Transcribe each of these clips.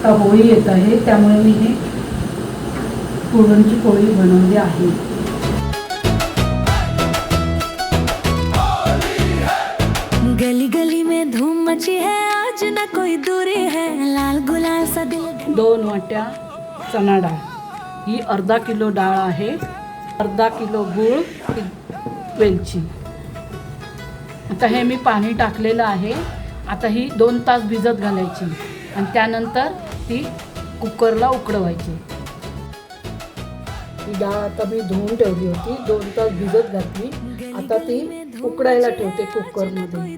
आता होळी येत आहे त्यामुळे मी हे पुरणची पोळी बनवली आहे. गली गली में धूम मची है आज ना कोई दूरी है लाल गुलाल सा दिल. 2 वाट्या चणा डाळ, ही अर्धा किलो डाळ आहे. अर्धा किलो गूळ, वेलची. आता हे मी पाणी टाकलेलं आहे. आता ही 2 तास भिजत घालायची आणि त्यानंतर ती कुकरला उकडवायची. ही डाळ आता मी धुवून ठेवली होती, 2 तास भिजत घातली. आता ती उकडायला ठेवते कुकरमध्ये.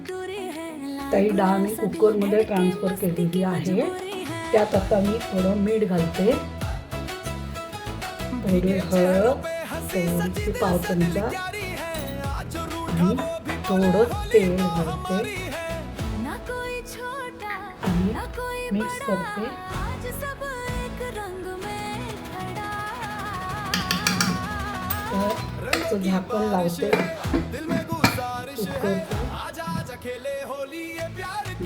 काही डाळ मी कुकरमध्ये ट्रान्सफर केलेली आहे. त्यात आता मी थोडं मीठ घालते, थोडी हळद, थोडीशी पाव चमचा आणि थोडं तेल घालते आणि मिक्स करते. तर झाकण लावते कुकरचं.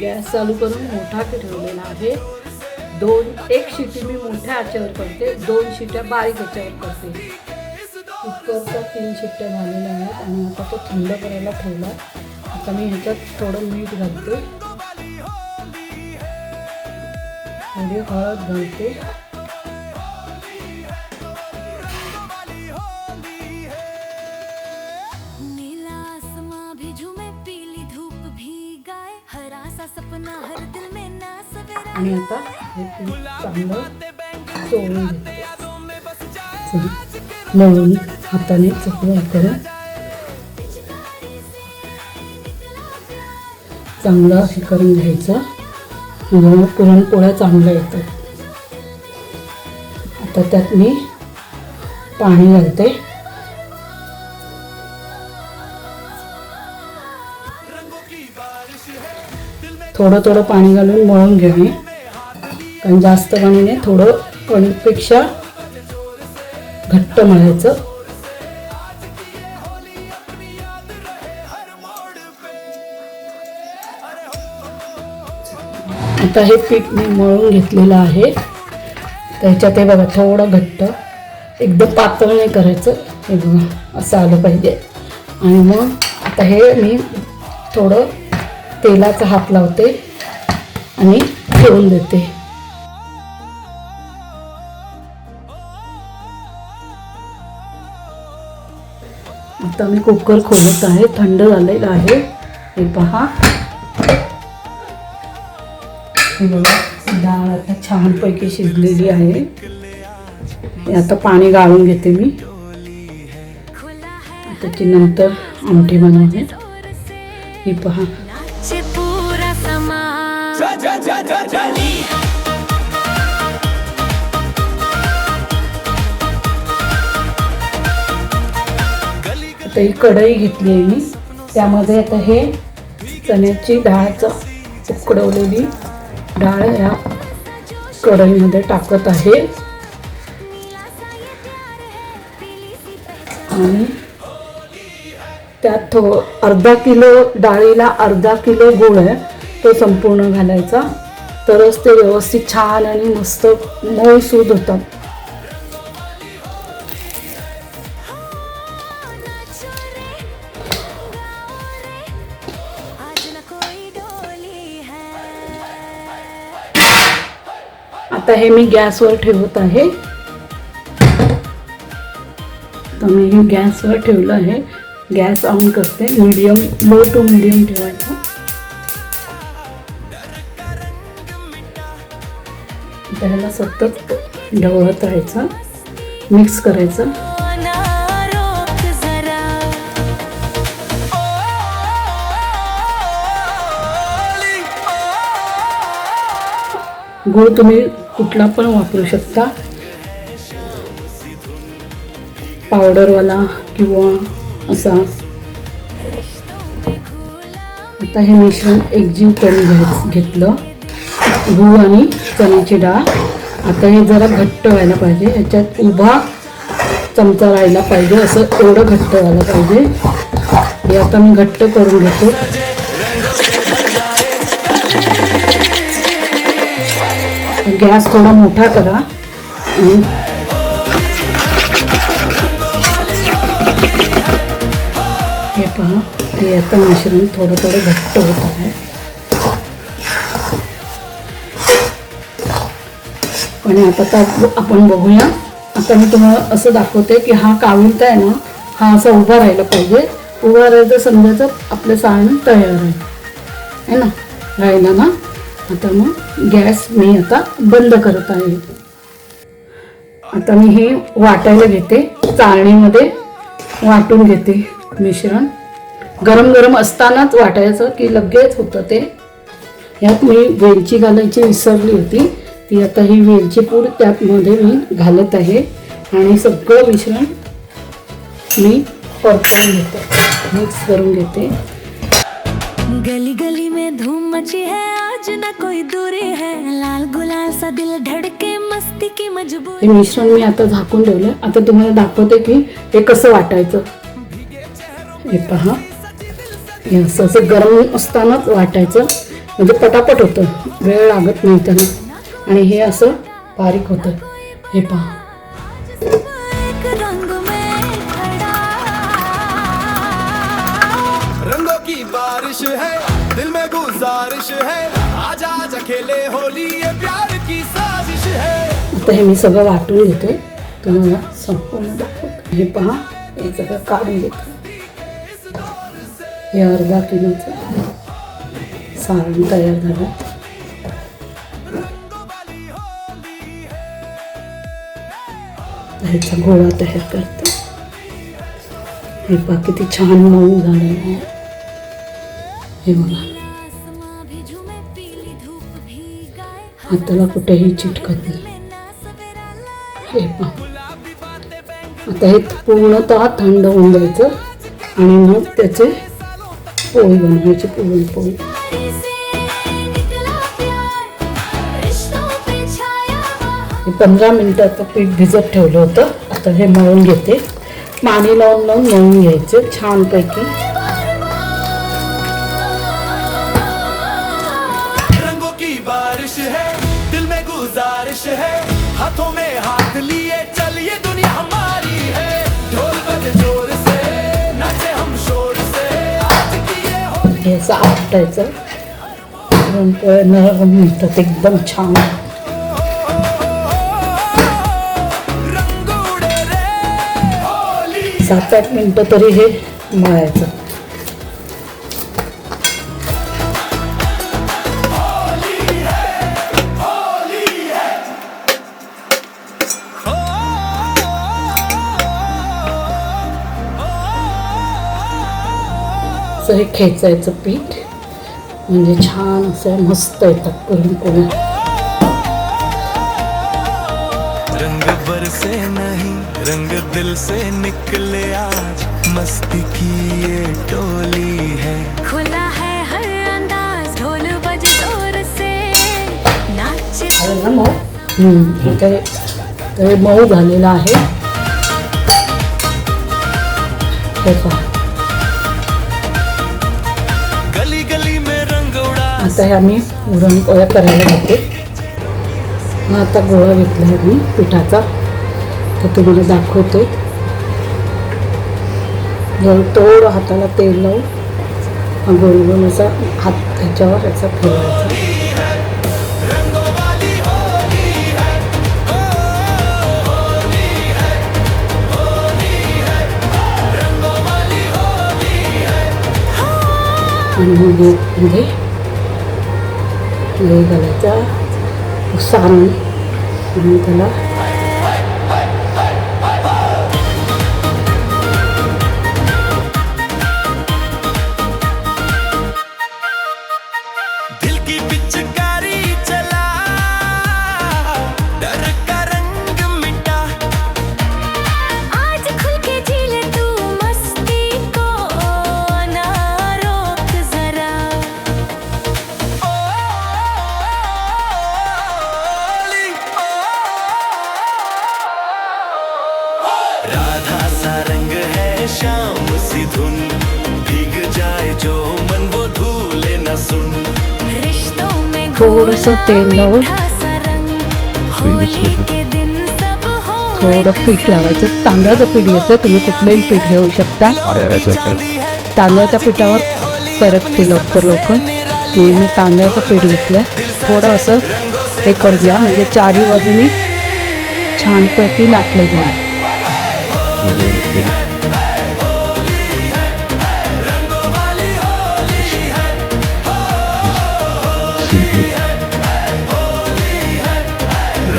गॅस चालू करून मोठा ठेवलेला आहे. 1 शिटी मी मोठ्या आचेवर करते, 2 शिट्या बारीक आचेवर करते. कुकरच्या 3 शिट्ट्या झालेल्या आहेत आणि आता तो थंड करायला ठेवला. आता मी ह्याच्यात थोडं मीठ घालते, थोडी हळद घालते, आणि आता हे पीठ चांगलं चोळून घेते. मळून हाताने चकलं करून चांगलं हे करून घ्यायचं. म्हणजे पुरणपोळ्या चांगल्या येतात. आता त्यात मी पाणी घालते. थोडं थोडं पाणी घालून मळून घ्यावे, कारण जास्त पाणी नाही, थोडं कणिकपेक्षा घट्ट मळायचं. आता हे पीठ मी मळून घेतलेलं आहे. त्याच्यात हे बघा थोडं घट्ट, एकदम पातळ नाही करायचं. हे बघा असं आलं पाहिजे. आणि मग आता हे मी थोडं तेलाचा हात लावते आणि ठेवून देते. आता मी कुकर खोलत आहे, थंड झालेलं आहे. हे पहा, हे बघा डाळ आता छानपैकी शिजलेली आहे. आता पाणी गाळून घेते मी. त्याची नंतर आमटी बनवते. ही पहा, आता ही कढई घेतली आहे मी. त्यामध्ये आता हे चण्याची डाळचं उकडवलेली डाळ या कढईमध्ये टाकत आहे. आणि त्यात अर्धा किलो डाळीला अर्धा किलो गूळ आहे, तो संपूर्ण घालायचा. तरच ते व्यवस्थित छान आणि मस्त मऊसूद होतात. आता हे मी गॅसवर ठेवत आहे. तर मी हे गॅसवर ठेवलं आहे. गॅस ऑन करते. मीडियम, लो टू मीडियम ठेवायचं. त्याला सतत ढवळत राहायचं, मिक्स करायचं. गूळ तुम्ही कुठला पण वापरू शकता, पावडरवाला किंवा असा. आता हे मिश्रण एकजीव करून घेतलं, गूळ आणि चण्याची डाळ. आता हे जरा घट्ट व्हायला पाहिजे, ह्याच्यात उभा चमचा राहायला पाहिजे, असं एवढं घट्ट व्हायला पाहिजे. हे आता मी घट्ट करून घेतो. गॅस थोडा मोठा करा आणि हे पहा ते आता मिश्रण थोडं थोडं घट्ट होत आहे. आणि आता आपण बघूया. आता मी तुम्हाला असं दाखवते की हा काविलता आहे ना, हा असा उभा राहिला पाहिजे. उभा राहायचं समजायचं आपलं सारण तयार आहे ना, राहिला ना. आता मग गॅस मी आता बंद करत आहे. आता मी हे वाटायला घेते, चाळणीमध्ये वाटून घेते मिश्रण. गरम गरम असतानाच वाटायचं की लगेच होतं ते. यात मी वेलची घालायची विसरली होती, ती आता ही वेलची पूड त्यामध्ये मी घालत आहे आणि सगळं मिश्रण मी परतून घेते, मिक्स करून घेते. गली गली में धूम मची है, आज ना कोई दूरी है, लाल गुलाल सा दिल धड़के मस्ती की मजबूरी. हे मिश्रण मी आता झाकून ठेवलं. आता तुम्हाला दाखवते की हे कसं वाटायचं. हे पहा, हे असं गरम असतानाच वाटायचं म्हणजे पटापट होतं, वेळ लागत नाही त्याला. आणि हे असं बारीक होतं. हे पहा, रंगों की बारिश है, दिल में गुजारिश है, आजा आजा खेले होली, ये प्यार की साजिश है. आता हे मी सगळं वाटून घेते, तुम्हाला संपूर्ण दाखवते. हे पहा, हे सगळं काढून घेते. हे अर्धा किलोचं सारण तयार झालं. ह्याचा गोळा तयार करते. हे पहा किती छान मऊ झालेलं आहे. हे बघा, हाताला कुठेही चिटकत नाही. हे पहा, आता हे पूर्णतः थंड होऊन द्यायचं आणि मग त्याचे पोळी बनवायची, पुरणपोळी. हे 15 मिनिटाचं पीठ भिजत ठेवलं होतं. आता हे मळून घेते. पाणी लावून लावून मळून घ्यायचं छानपैकी. रंगों की बारिश है, दिल में गुजारिश है, हाथों में हाथ लिए चलिए दुनिया हमारी है. ढोल बजे जोर से, नाचे हम शोर से, आज की ये होली. हे असं आपटायचं, पुरणपोळ्या नरम मिळतात एकदम छान. रंग उड़े रे होली. 7-8 मिनटं तरी हे मळायचं. असं हे खेचायचं पीठ म्हणजे छान असं मस्त येतात पुरणपोळ्या. रंग बरसे नहीं, रंग दिल से निकले आज, मस्ती की ये टोली है. खुला है हर अंदाज, ढोल बजे जोर से, नाचे. झालं ना मऊ. तर हे मऊ झालेलं आहे. हे पहा, गली गली में रंग उड़ा. आता हे आम्ही पुरणपोळ्या करायला घेते. मग आता गोळा घेतला आहे मी पिठाचा, तर तुम्हाला दाखवते. जर थोडं हाताला तेल लावून हा गोल गोल असा हात त्याच्यावर याचा फिरवायचा. आणि मग मध्ये हे घालायचा सारण आणि त्याला दिल की पिचकारी चला, डर का रंग मिटा. आज खुल के जी ले तू मस्ती को, ना रोक जरा. राधा सा रंग है शाम सी धुन, भीग जाए जो मन वो भूले न सुन. रिश्तों में थोडंसं तेल लावून मीठा सा रंग होली के दिन सब हो थोडं पीठ लावायचं. तांदळाचं पीठ घ्यायचं, तुम्ही कुठलंही पीठ घेऊ शकता. तांदळाच्या पिठावर परतते लवकर. मी तांदळाचं पीठ घेतलं. थोडं असं हे करू द्या, म्हणजे चारी बाजूनी छानपैकी लाटलं जाईल.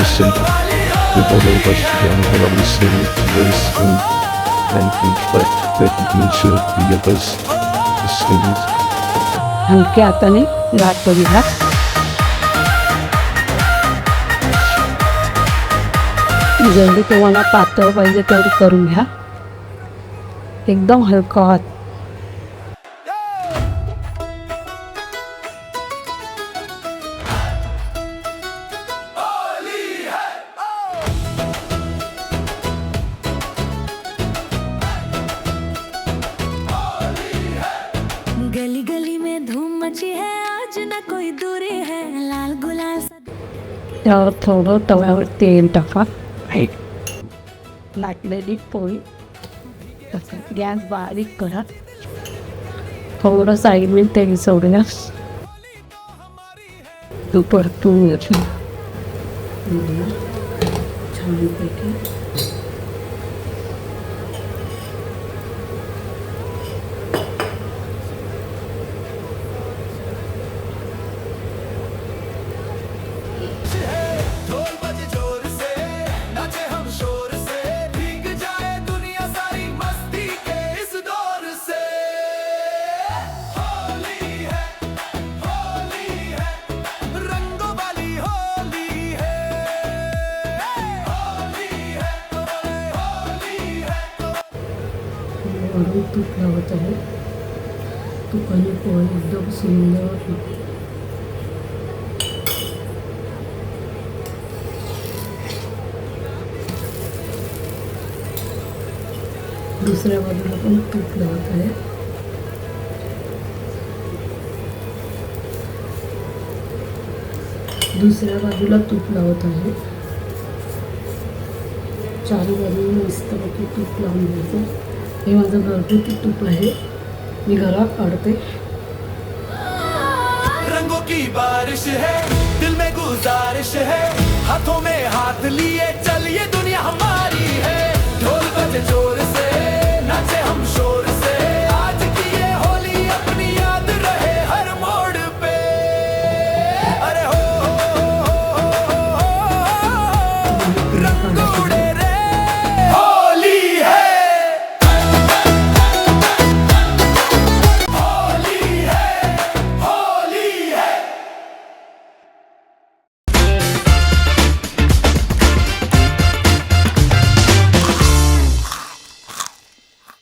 Listen, the bottle was young and I was saying this and but that means the others the same. हलक्या हाताने लाटतो घ्या. जेवढी तुम्हाला पातळ पाहिजे तेवढी करून घ्या. एकदम हलका हात. गली गली में धूम मची है आज न कोई दूरी है लाल गुलाल सा त्यावर थोडं तव्यावर तेल टाका. लाटलेली पोळी तसं गॅस बारीक करा. थोडं साईडने तेल सोडूया. तू परतून घ्या छानपैकी. ढोल बजे जोर से नाचे हम शोर से भीग जाए दुनिया सारी मस्ती के इस दौर से. होली है रंगों वाली होली है. होली है वरून तूप लावत आहे. तुपाने पोळी एकदम सुंदर होते. दुसऱ्या बाजूला पण तूप लावत आहे. दुसऱ्या बाजूला तूप लावत आहे. चारी बाजूला मस्तपैकी तूप लावून घ्यायचं. हे माझं घरगुती तूप आहे, मी घरात काढते. रंगों की बारिश है दिल में गुजारिश है हाथों में हाथ लिए चलिए दुनिया हमारी है. ढोल बजे जोर से नाचे हम शोर